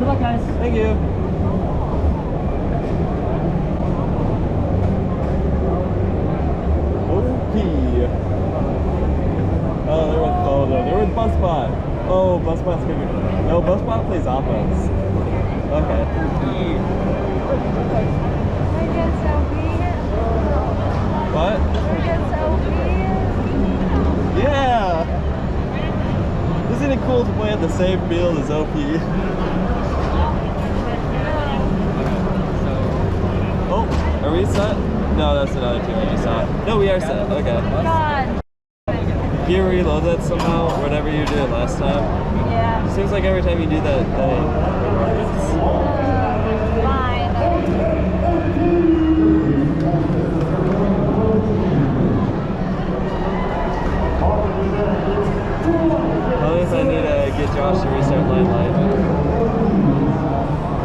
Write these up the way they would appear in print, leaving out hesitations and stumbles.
Good luck, guys. Thank you. Okay. Oh, there was Bus Spot. Oh, Bus Spot's gonna be. No, Bus Spot plays offense. Okay. What? Yeah! Isn't it cool to play at the same field as OP? Oh, are we set? No, that's another team we just saw. No, we are set. Okay. God. Can you reload that somehow, whatever you did last time? Yeah. It seems like every time you do that, Fine. At least I need to get Josh to restart Limelight.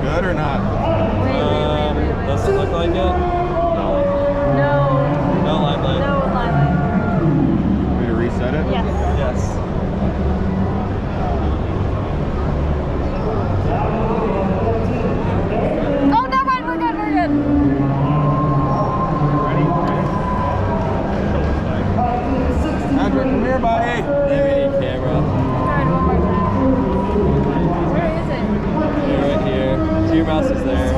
Good or not? Does it look like it? No. No. No Limelight. No limelight. Want me to reset it? Yes. Yes. Oh, never mind. We're good. We're good. Andrew, come here, buddy. Yeah, we need camera. Try it one more time. Where is it? You're right here. So your mouse is there.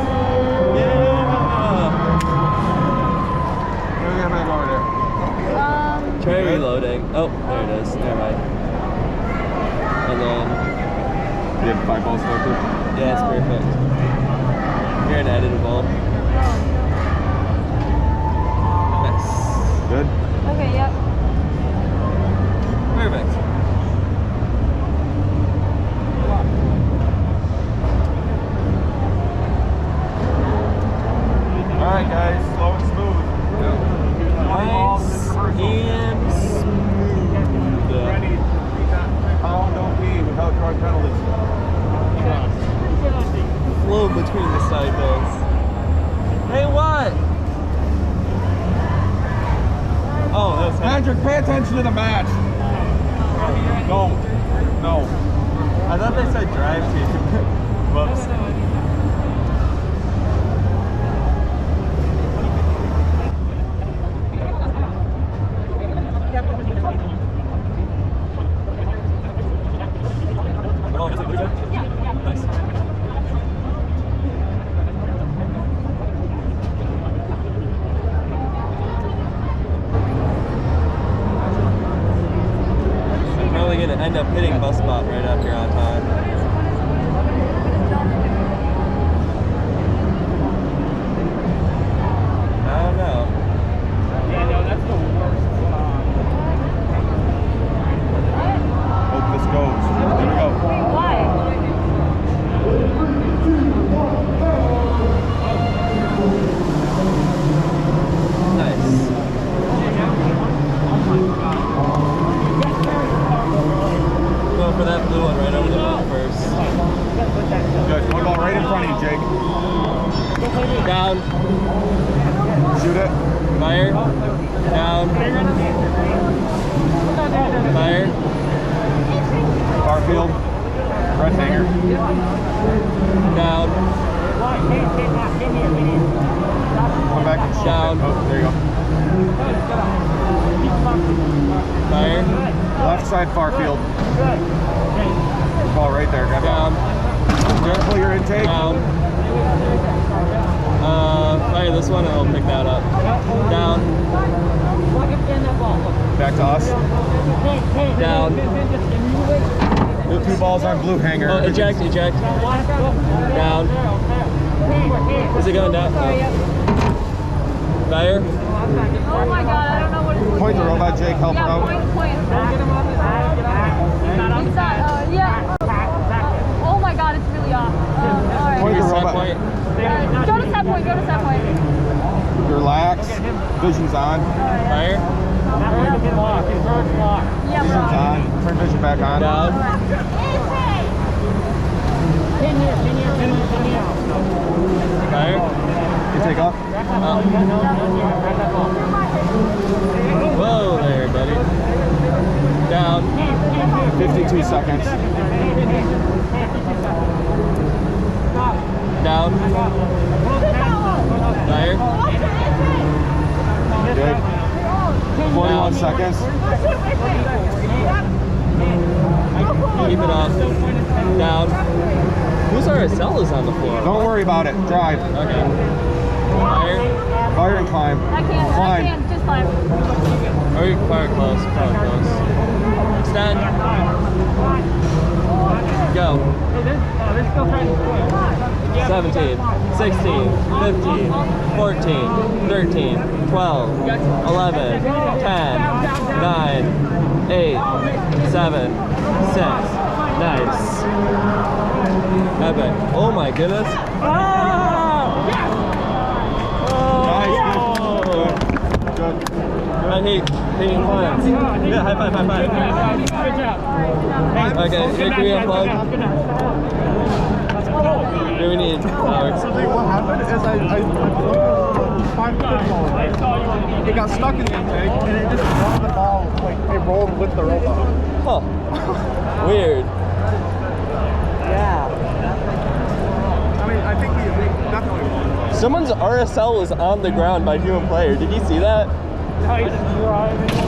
Yeah! Get back over there. Try reloading. Oh, there it is. Never mind. And then, You have 5 balls selected? yeah, it's perfect. You're an editable. Nice. Good? Okay, yep. Perfect. Alright, guys. Slow and smooth. Nice and smooth. Pound OP without drawing penalties. Flow between the cycles. Hey, what? Oh, that's Andrew, pay attention to the match. No. No. I thought they said drive team. Whoops. Oh, is it good? Yeah. Nice. I'm probably gonna end up hitting Bus Spot right after on time. I don't know. Yeah, no, that's the worst. Hope this goes. Here we go. Wait, why? Nice. Going for that blue one right over the middle first. Good. One ball right in front of you, Jake. Down. Shoot it. Fire. Down. Fire. Far field. Red hanger. Down. Come back and shoot Down. it. Oh, there you go. Fire. Left side far field. Ball right there. Grab Down. it. Careful your intake. Down. Fire this one and I'll pick that up. Down. Back to us. Down. The 2 balls on blue hanger. Oh, eject, eject. Down. Is it going down? Fire. Oh my god, I don't know what it's Point the robot, Jake. Help her Yeah, out. point. It's not, yeah. Oh my god, it's really off. Alright. Point the Set robot. point. Go to set point, go to set point. Relax. Vision's on. Fire. Yeah, Vision's we're on. on. Turn vision back on. Down. Fire. You take off. Whoa there, buddy. Down. 52 seconds. Down. Higher. Good. 41 seconds. Keep it up. Down. Whose RSL is on the floor? Don't worry about it. Drive. Okay. Higher. Fire and climb. I can't. Climb. I can't. Just climb. Or you can fire close. Fire close. Extend. Go. 17, 16, 15, 14, 13, 12, 11, 10, 9, 8, 7, 6. Nice. Epic. Oh my goodness. Ah! Nice. Good. Good. I hate climbs. Yeah, high five, high five. Good job. Okay, here, can we unplug? Do we need Alex? Something what happened is I five football. It got stuck in the intake and it just rolled the ball, like it rolled with the robot. Huh. Weird. Yeah. I mean, I think we definitely won. Someone's RSL was on the ground by human player. Did you see that? Nice drive.